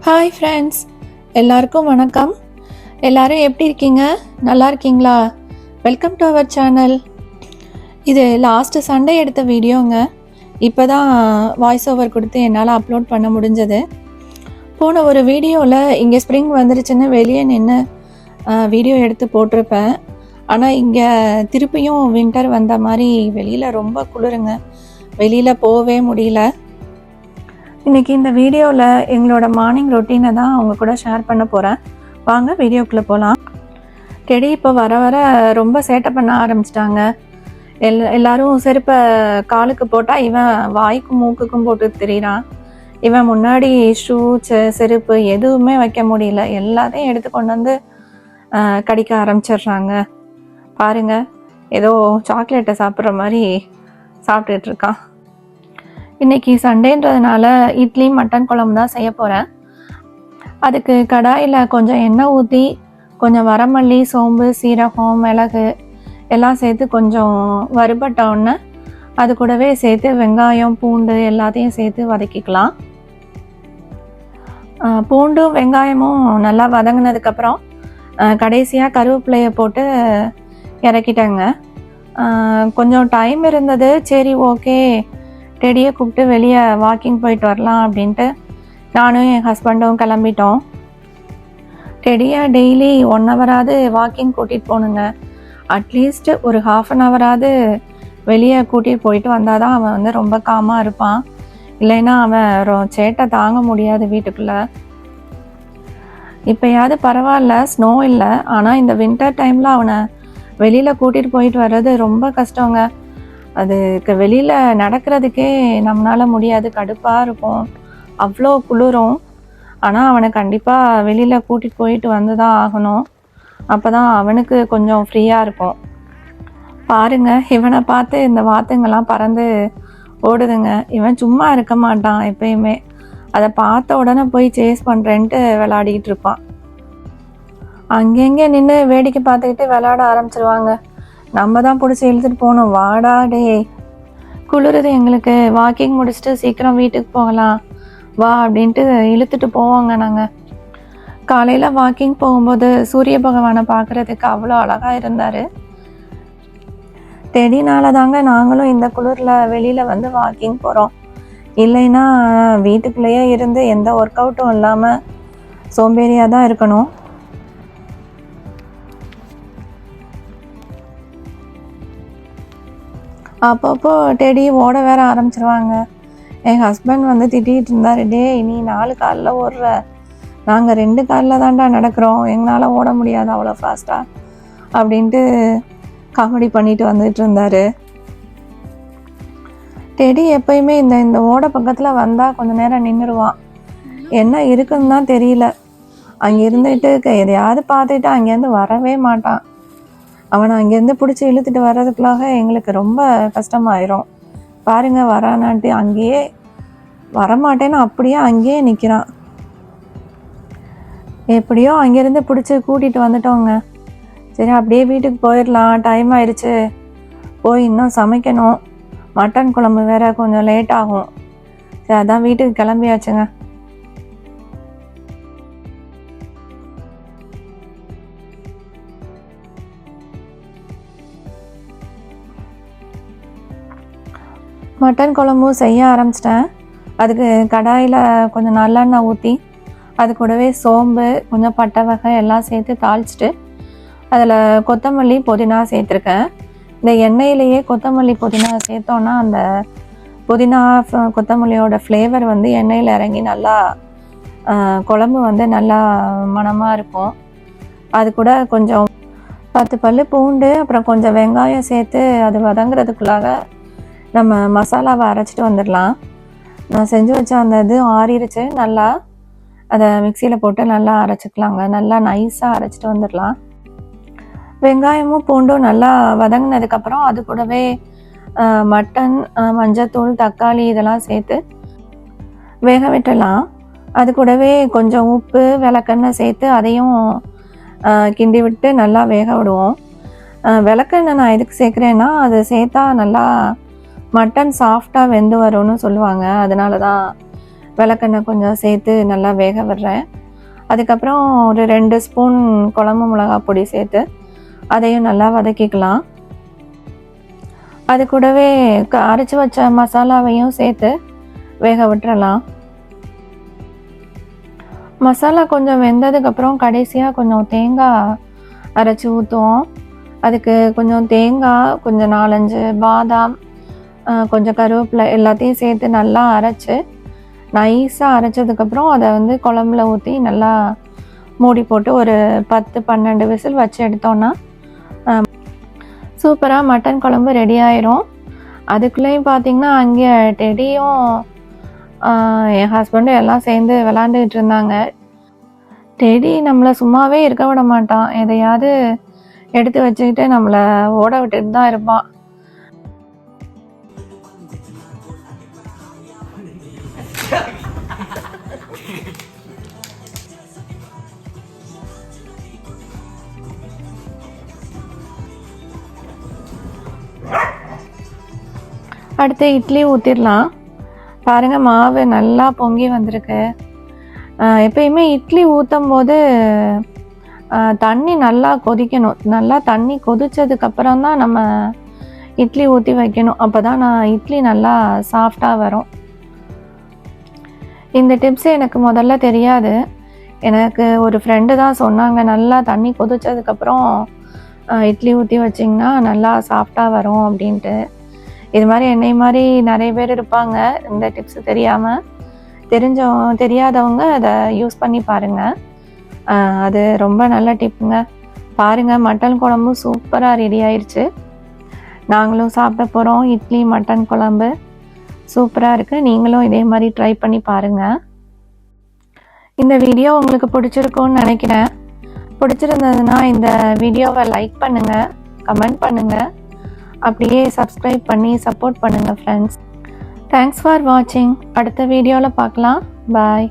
Hi friends, எல்லாருக்கும் வணக்கம். எல்லாரும் எப்படி இருக்கீங்க? நல்லா இருக்கீங்களா? Welcome to our channel. இது லாஸ்ட்டு சண்டே எடுத்த வீடியோங்க. இப்போ தான் வாய்ஸ் ஓவர் கொடுத்து என்னால் அப்லோட் பண்ண முடிஞ்சது. போன ஒரு வீடியோவில் இங்கே ஸ்ப்ரிங் வந்துருச்சுன்னு வெளியே நின்று வீடியோ எடுத்து போட்டிருப்பேன். ஆனால் இங்கே திருப்பியும் வின்டர் வந்த மாதிரி வெளியில் ரொம்ப குளிருங்க. வெளியில் போகவே முடியல. இன்றைக்கி இந்த வீடியோவில் எங்களோட மார்னிங் ரொட்டீனை தான் அவங்க கூட ஷேர் பண்ண போகிறேன். வாங்க வீடியோக்குள்ளே போகலாம். டெடி இப்போ வர வர ரொம்ப சேட்டை பண்ண ஆரம்பிச்சிட்டாங்க. எல்லாரும் செருப்பை காலுக்கு போட்டால் இவன் வாய்க்கும் மூக்குக்கும் போட்டு திரிகிறான். இவன் முன்னாடி ஷூ செருப்பு எதுவுமே வைக்க முடியல. எல்லாத்தையும் எடுத்து கொண்டு வந்து கடிக்க ஆரம்பிச்சிடுறாங்க. பாருங்கள், ஏதோ சாக்லேட்டை சாப்பிட்ற மாதிரி சாப்பிட்டுட்டு இருக்கான். இன்றைக்கி சண்டேன்றதுனால இட்லி மட்டன் குழம்பு தான் செய்ய போகிறேன். அதுக்கு கடாயில் கொஞ்சம் எண்ணெய் ஊற்றி கொஞ்சம் வரமல்லி, சோம்பு, சீரகம், மிளகு எல்லாம் சேர்த்து கொஞ்சம் வறுபட்ட உடனே அது கூடவே சேர்த்து வெங்காயம், பூண்டு எல்லாத்தையும் சேர்த்து வதக்கிக்கலாம். பூண்டும் வெங்காயமும் நல்லா வதங்கினதுக்கப்புறம் கடைசியாக கருவேப்பிலையை போட்டு இறக்கிட்டேங்க. கொஞ்சம் டைம் இருந்தது. சரி, ஓகே, டெடியை கூப்பிட்டு வெளியே வாக்கிங் போயிட்டு வரலாம் அப்படின்ட்டு நானும் என் ஹஸ்பண்டும் கிளம்பிட்டோம். டெடியை டெய்லி 1 ஹவராவது வாக்கிங் கூட்டிகிட்டு போகணுங்க. அட்லீஸ்ட் ஒரு 1/2 ஹவராவது வெளியே கூட்டிகிட்டு போயிட்டு வந்தால் தான் அவன் வந்து ரொம்ப காமாக இருப்பான். இல்லைன்னா அவன் சேட்டை தாங்க முடியாது வீட்டுக்குள்ளே. இப்போயாவது பரவாயில்ல, ஸ்னோ இல்லை. ஆனால் இந்த வின்டர் டைமில் அவனை வெளியில் கூட்டிகிட்டு போயிட்டு வர்றது ரொம்ப கஷ்டங்க. அதுக்கு வெளியில் நடக்கிறதுக்கே நம்மளால் முடியாது, கடுப்பாக இருக்கும், அவ்வளோ குளிரும். ஆனால் அவனை கண்டிப்பாக வெளியில் கூட்டிகிட்டு போயிட்டு வந்து தான் ஆகணும். அப்போ தான் அவனுக்கு கொஞ்சம் ஃப்ரீயாக இருக்கும். பாருங்கள், இவனை பார்த்து இந்த வாத்துங்கெல்லாம் பறந்து ஓடுதுங்க. இவன் சும்மா இருக்க மாட்டான் எப்பயுமே. அதை பார்த்த உடனே போய் சேஸ் பண்ணுறேன்ட்டு விளையாடிக்கிட்டு இருப்பான். அங்கங்கே நின்று வேடிக்கை பார்த்துக்கிட்டு விளையாட ஆரம்பிச்சிருவாங்க. நம்ம தான் பிடிச்சி இழுத்துட்டு போகணும். வாடா டே, குளிருது எங்களுக்கு, வாக்கிங் முடிச்சுட்டு சீக்கிரம் வீட்டுக்கு போகலாம் வா அப்படின்ட்டு இழுத்துட்டு போவாங்க. நாங்கள் காலையில் வாக்கிங் போகும்போது சூரிய பகவானை பார்க்குறதுக்கு அவ்வளோ அழகாக இருந்தார். டெடினால தாங்க நாங்களும் இந்த குளிரில் வெளியில் வந்து வாக்கிங் போகிறோம். இல்லைன்னா வீட்டுக்குள்ளேயே இருந்து எந்த ஒர்க் அவுட்டும் இல்லாமல் சோம்பேறியாக தான் இருக்கணும். அப்பப்போ டெடி ஓட வேற ஆரம்பிச்சிருவாங்க. என் ஹஸ்பண்ட் வந்து திட்டிகிட்டு இருந்தார், டே நீ 4 காலில் ஓடுற, நாங்கள் 2 காலில் தான்டா நடக்கிறோம், எங்களால் ஓட முடியாது அவ்வளோ ஃபாஸ்ட்டாக அப்படின்ட்டு காமெடி பண்ணிட்டு வந்துட்டு இருந்தார். டெடி எப்பயுமே இந்த ஓட பக்கத்தில் வந்தால் கொஞ்சம் நேரம் நின்றுடுவான். என்ன இருக்குன்னு தான் தெரியல. அங்கே இருந்துட்டு எதையாவது பார்த்துட்டு அங்கேருந்து வரவே மாட்டான். அவனை அங்கேருந்து பிடிச்சி இழுத்துட்டு வர்றதுக்குள்ளாக எங்களுக்கு ரொம்ப கஷ்டமாயிரும். பாருங்கள், வரானான்ட்டு அங்கேயே வரமாட்டேன்னு அப்படியே அங்கேயே நிற்கிறான். எப்படியோ அங்கேருந்து பிடிச்சி கூட்டிகிட்டு வந்துட்டோங்க. சரி, அப்படியே வீட்டுக்கு போயிடலாம், டைம் ஆயிடுச்சு, போய் இன்னும் சமைக்கணும். மட்டன் குழம்பு வேற கொஞ்சம் லேட் ஆகும். சரி, அதான் வீட்டுக்கு கிளம்பியாச்சுங்க. மட்டன் குழம்பும் செய்ய ஆரம்பிச்சிட்டேன். அதுக்கு கடாயில் கொஞ்சம் நல்லெண்ணெய் ஊற்றி அது கூடவே சோம்பு, கொஞ்சம் பட்டை வகை எல்லாம் சேர்த்து தாளிச்சிட்டு அதில் கொத்தமல்லி, புதினா சேர்த்துருக்கேன். இந்த எண்ணெயிலேயே கொத்தமல்லி, புதினா சேர்த்தோன்னா அந்த புதினா கொத்தமல்லியோட ஃப்ளேவர் வந்து எண்ணெயில் இறங்கி நல்லா குழம்பு வந்து நல்லா மணமாக இருக்கும். அது கூட கொஞ்சம் 10 பல்லு பூண்டு, அப்புறம் கொஞ்சம் வெங்காயம் சேர்த்து அது வதங்குறதுக்குள்ளாக நம்ம மசாலாவை அரைச்சிட்டு வந்துடலாம். நான் செஞ்சு வச்ச அந்த இது ஆறிடுச்சு. நல்லா அதை மிக்சியில் போட்டு நல்லா அரைச்சிக்கலாங்க. நல்லா நைஸாக அரைச்சிட்டு வந்துடலாம். வெங்காயமும் பூண்டும் நல்லா வதங்கினதுக்கப்புறம் அது கூடவே மட்டன், மஞ்சத்தூள், தக்காளி இதெல்லாம் சேர்த்து வேக விட்டுடலாம். அது கூடவே கொஞ்சம் உப்பு, விளக்கெண்ணெய் சேர்த்து அதையும் கிண்டி விட்டு நல்லா வேக விடுவோம். விளக்கெண்ணெய் நான் எதுக்கு சேர்க்குறேன்னா, அது சேர்த்தா நல்லா மட்டன் சாஃப்டாக வெந்து வரும்னு சொல்லுவாங்க. அதனால தான் விளக்கெண்ணெய் கொஞ்சம் சேர்த்து நல்லா வேக விடுறேன். அதுக்கப்புறம் ஒரு 2 ஸ்பூன் குழம்பு மிளகாய் பொடி சேர்த்து அதையும் நல்லா வதக்கிக்கலாம். அது கூடவே அரைச்சி வச்ச மசாலாவையும் சேர்த்து வேக விட்டுறலாம். மசாலா கொஞ்சம் வெந்ததுக்கப்புறம் கடைசியாக கொஞ்சம் தேங்காய் அரைச்சி ஊற்றுவோம். அதுக்கு கொஞ்சம் தேங்காய், கொஞ்சம் 4-5 பாதாம், கொஞ்சம் கருவேப்பிலை எல்லாத்தையும் சேர்த்து நல்லா அரைச்சி நைஸாக அரைச்சதுக்கப்புறம் அதை வந்து குழம்புல ஊற்றி நல்லா மூடி போட்டு ஒரு 10-12 விசில் வச்சு எடுத்தோன்னா சூப்பராக மட்டன் குழம்பு ரெடி ஆயிரும். அதுக்குள்ளேயும் பார்த்திங்கன்னா அங்கே டெடியும் என் ஹஸ்பண்டும் எல்லாம் சேர்ந்து விளாண்டுக்கிட்டு இருந்தாங்க. டெடி நம்மளை சும்மாவே இருக்க விட மாட்டான். எதையாவது எடுத்து வச்சுக்கிட்டு நம்மளை ஓட விட்டுட்டு தான் இருப்பான். அடுத்து இட்லி ஊற்றிடலாம். பாருங்கள், மாவு நல்லா பொங்கி வந்திருக்கு. எப்பயுமே இட்லி ஊற்றும் போது தண்ணி நல்லா கொதிக்கணும். நல்லா தண்ணி கொதித்ததுக்கப்புறம் தான் நம்ம இட்லி ஊற்றி வைக்கணும். அப்போ தான் இட்லி நல்லா சாஃப்டாக வரும். இந்த டிப்ஸ் எனக்கு முதல்ல தெரியாது. எனக்கு ஒரு ஃப்ரெண்டு தான் சொன்னாங்க, நல்லா தண்ணி கொதித்ததுக்கப்புறம் இட்லி ஊற்றி வச்சிங்கன்னா நல்லா சாஃப்டாக வரும் அப்படின்ட்டு. இது மாதிரி என்னை மாதிரி நிறைய பேர் இருப்பாங்க, இந்த டிப்ஸ் தெரியாமல். தெரியாதவங்க அதை யூஸ் பண்ணி பாருங்கள். அது ரொம்ப நல்ல டிப்புங்க. பாருங்கள், மட்டன் குழம்பு சூப்பராக ரெடி ஆயிடுச்சு. நாங்களும் சாப்பிட போகிறோம். இட்லி மட்டன் குழம்பு சூப்பராக இருக்குது. நீங்களும் இதே மாதிரி ட்ரை பண்ணி பாருங்கள். இந்த வீடியோ உங்களுக்கு பிடிச்சிருக்கும்னு நினைக்கிறேன். பிடிச்சிருந்ததுன்னா இந்த வீடியோவை லைக் பண்ணுங்கள், கமெண்ட் பண்ணுங்கள், அப்படியே சப்ஸ்கிரைப் பண்ணி சப்போர்ட் பண்ணுங்கள் ஃப்ரெண்ட்ஸ். தேங்க்ஸ் ஃபார் வாட்சிங். அடுத்த வீடியோவில் பார்க்கலாம். பாய்.